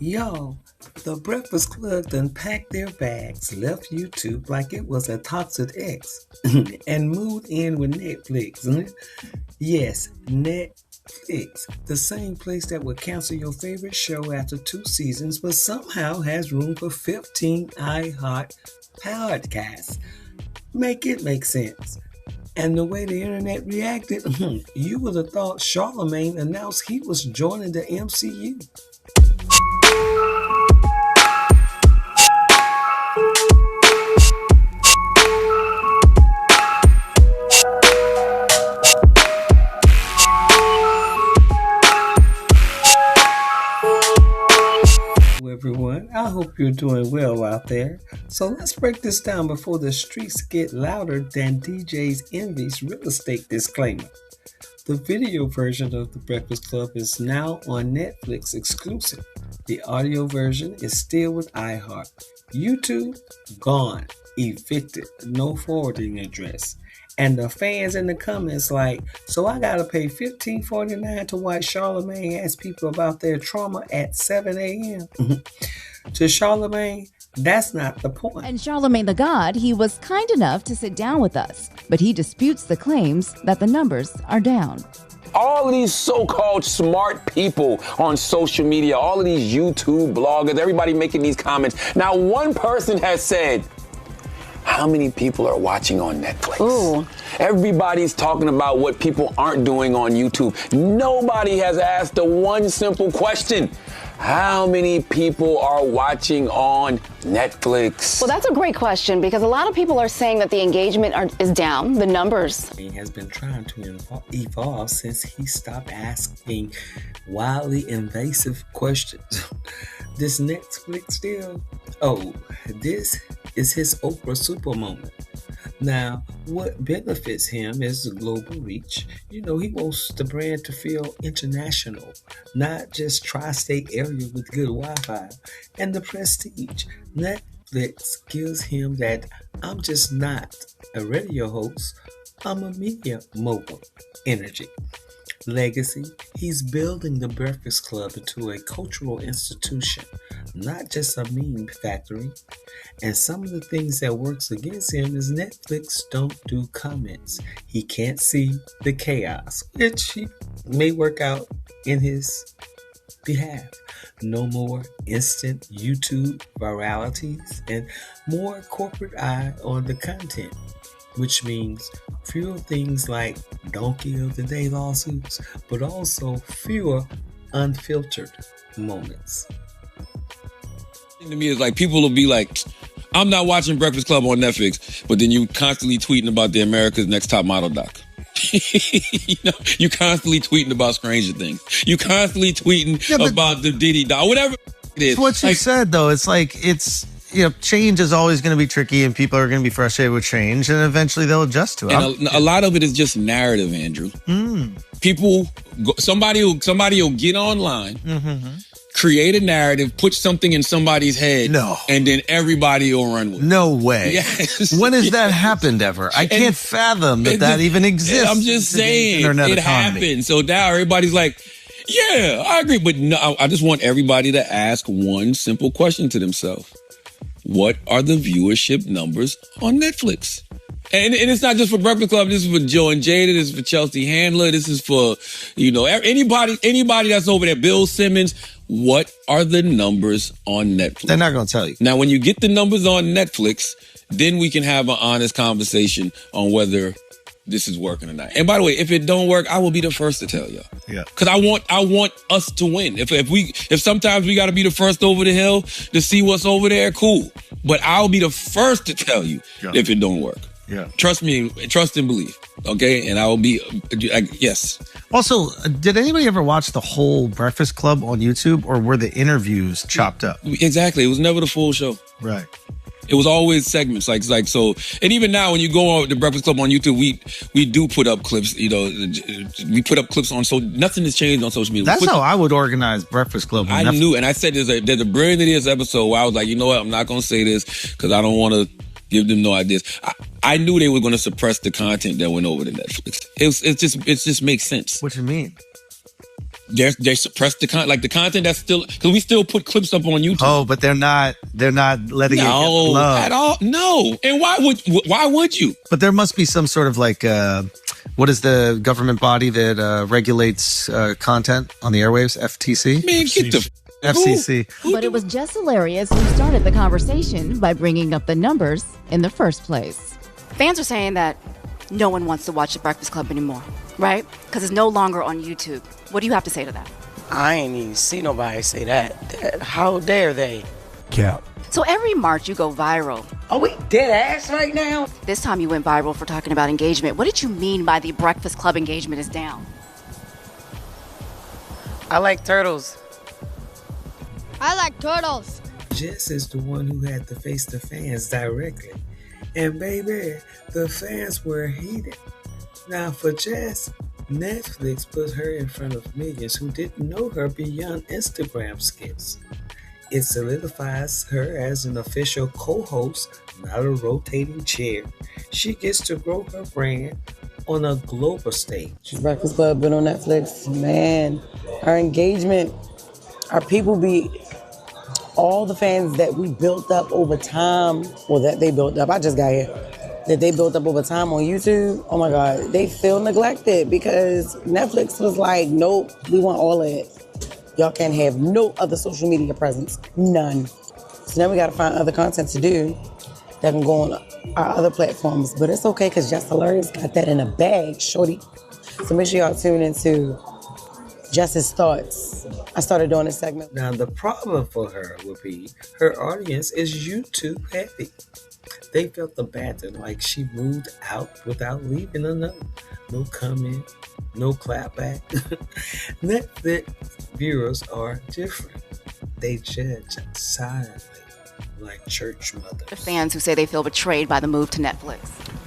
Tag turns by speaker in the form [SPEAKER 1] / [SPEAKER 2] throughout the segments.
[SPEAKER 1] Y'all, the Breakfast Club done packed their bags, left YouTube like it was a toxic ex, and moved in with Netflix. Yes, Netflix, the same place that would cancel your favorite show after 2 seasons, but somehow has room for 15 iHeart podcasts. Make it make sense. And the way the internet reacted, you would have thought Charlamagne announced he was joining the MCU. Everyone, I hope you're doing well out there. So let's break this down before the streets get louder than DJ's Envy's real estate disclaimer. The video version of The Breakfast Club is now on Netflix exclusive. The audio version is still with iHeart. YouTube, gone, evicted, no forwarding address. And the fans in the comments like, so I gotta pay $15.49 to watch Charlamagne ask people about their trauma at 7 a.m. To Charlamagne, that's not the point.
[SPEAKER 2] And Charlamagne the God, he was kind enough to sit down with us, but he disputes the claims that the numbers are down.
[SPEAKER 3] All of these so-called smart people on social media, all of these YouTube bloggers, everybody making these comments. Now, one person has said, how many people are watching on Netflix?
[SPEAKER 4] Ooh.
[SPEAKER 3] Everybody's talking about what people aren't doing on YouTube. Nobody has asked the one simple question. How many people are watching on Netflix?
[SPEAKER 4] Well, that's a great question because a lot of people are saying that the engagement is down, the numbers.
[SPEAKER 1] He has been trying to evolve since he stopped asking wildly invasive questions. This Netflix deal, this is his Oprah super moment. Now, what benefits him is the global reach. He wants the brand to feel international, not just tri-state area with good Wi-Fi. And the prestige. Netflix gives him that I'm just not a radio host, I'm a media mogul energy. Legacy, he's building the Breakfast Club into a cultural institution, not just a meme factory. And some of the things that works against him is Netflix don't do comments. He can't see the chaos, which he may work out in his behalf. No more instant YouTube viralities and more corporate eye on the content, which means fewer things like Donkey of the Day lawsuits, but also fewer unfiltered moments.
[SPEAKER 5] To me, it's like people will be like, I'm not watching Breakfast Club on Netflix, but then you constantly tweeting about the America's Next Top Model doc. You constantly tweeting about Stranger Things. You constantly tweeting about the Diddy doc, whatever it is.
[SPEAKER 6] It's what you said, though. It's like, change is always going to be tricky and people are going to be frustrated with change and eventually they'll adjust to it.
[SPEAKER 5] And a lot of it is just narrative, Andrew. People, somebody will get online, create a narrative, put something in somebody's head, and then everybody will run with it.
[SPEAKER 6] No way.
[SPEAKER 5] Yes.
[SPEAKER 6] When has that happened ever? I can't fathom that even exists.
[SPEAKER 5] I'm just saying, it happened. So now everybody's like, yeah, I agree. But no, I just want everybody to ask one simple question to themselves. What are the viewership numbers on Netflix? And it's not just for Breakfast Club. This is for Joe and Jada. This is for Chelsea Handler. This is for, anybody that's over there. Bill Simmons. What are the numbers on Netflix?
[SPEAKER 6] They're not going to tell you.
[SPEAKER 5] Now, when you get the numbers on Netflix, then we can have an honest conversation on whether this is working or not. And by the way, if it don't work, I will be the first to tell y'all.
[SPEAKER 6] Yeah.
[SPEAKER 5] Because I want us to win. If sometimes we got to be the first over the hill to see what's over there, cool. But I'll be the first to tell you if it don't work.
[SPEAKER 6] Yeah.
[SPEAKER 5] Trust me, trust and believe. Okay? And I will be, yes.
[SPEAKER 6] Also, did anybody ever watch the whole Breakfast Club on YouTube or were the interviews chopped up?
[SPEAKER 5] Exactly. It was never the full show.
[SPEAKER 6] Right.
[SPEAKER 5] It was always segments, like so. And even now, when you go on the Breakfast Club on YouTube, we do put up clips. We put up clips on. So nothing has changed on social media.
[SPEAKER 6] That's how I would organize Breakfast Club.
[SPEAKER 5] I knew, and I said there's a brilliant idea this episode where I was like, you know what, I'm not gonna say this because I don't want to give them no ideas. I knew they were gonna suppress the content that went over to Netflix. It just makes sense.
[SPEAKER 6] What you mean?
[SPEAKER 5] They suppress the content, the content that's still, because we still put clips up on YouTube.
[SPEAKER 6] Oh, but they're not letting it get love
[SPEAKER 5] at all. No, and why would you?
[SPEAKER 6] But there must be some sort of what is the government body that regulates content on the airwaves? FTC.
[SPEAKER 5] Man, get the
[SPEAKER 6] FCC.
[SPEAKER 2] But it was Jess Hilarious who started the conversation by bringing up the numbers in the first place.
[SPEAKER 7] Fans are saying that no one wants to watch The Breakfast Club anymore, right? Because it's no longer on YouTube. What do you have to say to that?
[SPEAKER 8] I ain't even see nobody say that. How dare they?
[SPEAKER 9] Cap.
[SPEAKER 7] So every March you go viral.
[SPEAKER 8] Are we dead ass right now?
[SPEAKER 7] This time you went viral for talking about engagement. What did you mean by The Breakfast Club engagement is down?
[SPEAKER 8] I like turtles.
[SPEAKER 10] I like turtles.
[SPEAKER 1] Jess is the one who had to face the fans directly. And baby, the fans were heated. Now for Jess, Netflix put her in front of millions who didn't know her beyond Instagram skits. It solidifies her as an official co-host, not a rotating chair. She gets to grow her brand on a global stage.
[SPEAKER 8] Breakfast Club been on Netflix. Man, our engagement, our people be... all the fans that we built up over time, that they built up, I just got here, that they built up over time on YouTube, oh my God, they feel neglected because Netflix was like, nope, we want all of it. Y'all can't have no other social media presence, none. So now we gotta find other content to do that can go on our other platforms. But it's okay because Jess Hilarious got that in a bag, shorty. So make sure y'all tune into Jess's Thoughts. I started doing this segment.
[SPEAKER 1] Now the problem for her would be her audience is YouTube heavy. They felt abandoned, like she moved out without leaving a note. No comment, no clap back. Netflix viewers are different. They judge silently, like church mothers.
[SPEAKER 7] The fans who say they feel betrayed by the move to Netflix.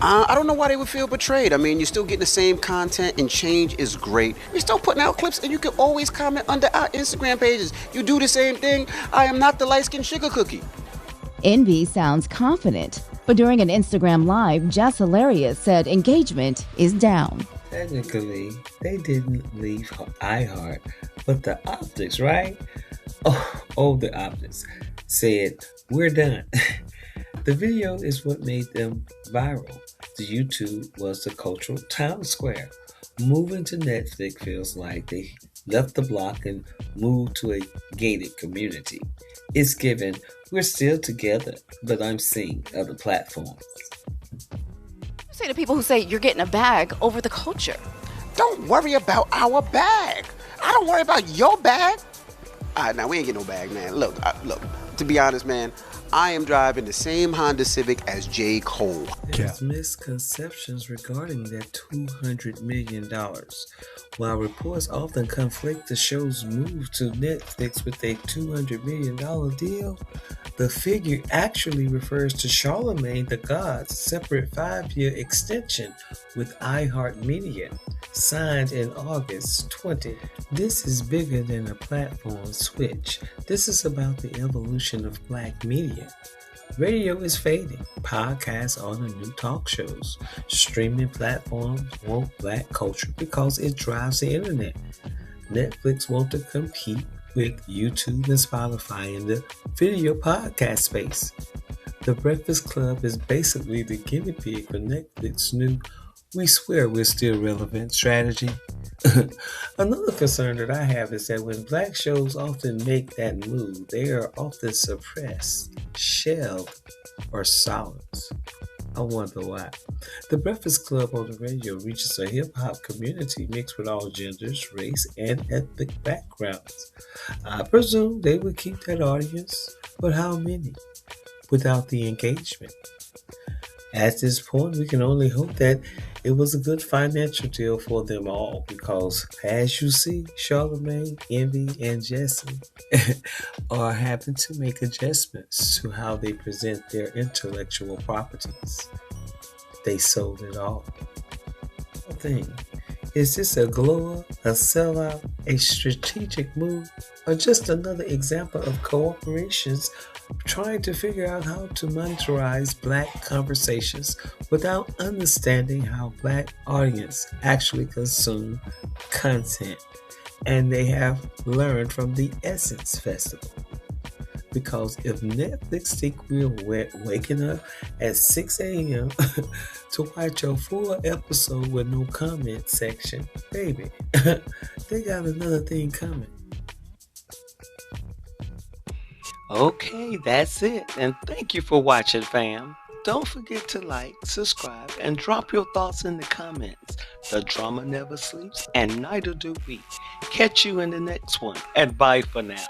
[SPEAKER 11] I don't know why they would feel betrayed. I mean, you're still getting the same content and change is great. You're still putting out clips and you can always comment under our Instagram pages. You do the same thing. I am not the light-skinned sugar cookie.
[SPEAKER 2] Envy sounds confident, but during an Instagram Live, Jess Hilarious said engagement is down.
[SPEAKER 1] Technically, they didn't leave iHeart, but the optics, right? Oh, the optics said, we're done. The video is what made them viral. The YouTube was the cultural town square. Moving to Netflix feels like they left the block and moved to a gated community. It's given, we're still together, but I'm seeing other platforms.
[SPEAKER 7] You say to people who say you're getting a bag over the culture.
[SPEAKER 11] Don't worry about our bag. I don't worry about your bag. Now we ain't getting no bag, man. Look, to be honest, man, I am driving the same Honda Civic as J. Cole.
[SPEAKER 1] There's misconceptions regarding that $200 million. While reports often conflict the show's move to Netflix with a $200 million deal, the figure actually refers to Charlamagne the God's separate 5-year extension with iHeart Media, signed in August 20. This is bigger than a platform switch. This is about the evolution of black media. Radio is fading. Podcasts are the new talk shows. Streaming platforms want black culture because it drives the internet. Netflix wants to compete with YouTube and Spotify in the video podcast space. The Breakfast Club is basically the guinea pig for Netflix's new "we swear we're still relevant" strategy. Another concern that I have is that when black shows often make that move, they are often suppressed, shelved, or silenced. I wonder why. The Breakfast Club on the radio reaches a hip-hop community mixed with all genders, race, and ethnic backgrounds. I presume they would keep that audience, but how many? Without the engagement. At this point, we can only hope that it was a good financial deal for them all because, as you see, Charlamagne, Envy, and Jesse are having to make adjustments to how they present their intellectual properties. They sold it all. Is this a glow-up, a sellout, a strategic move, or just another example of corporations trying to figure out how to monetize black conversations without understanding how black audience actually consume content? And they have learned from the Essence Festival. Because if Netflix think we're waking up at 6 a.m. to watch a full episode with no comment section, baby, they got another thing coming. Okay, that's it. And thank you for watching, fam. Don't forget to like, subscribe, and drop your thoughts in the comments. The drama never sleeps, and neither do we. Catch you in the next one, and bye for now.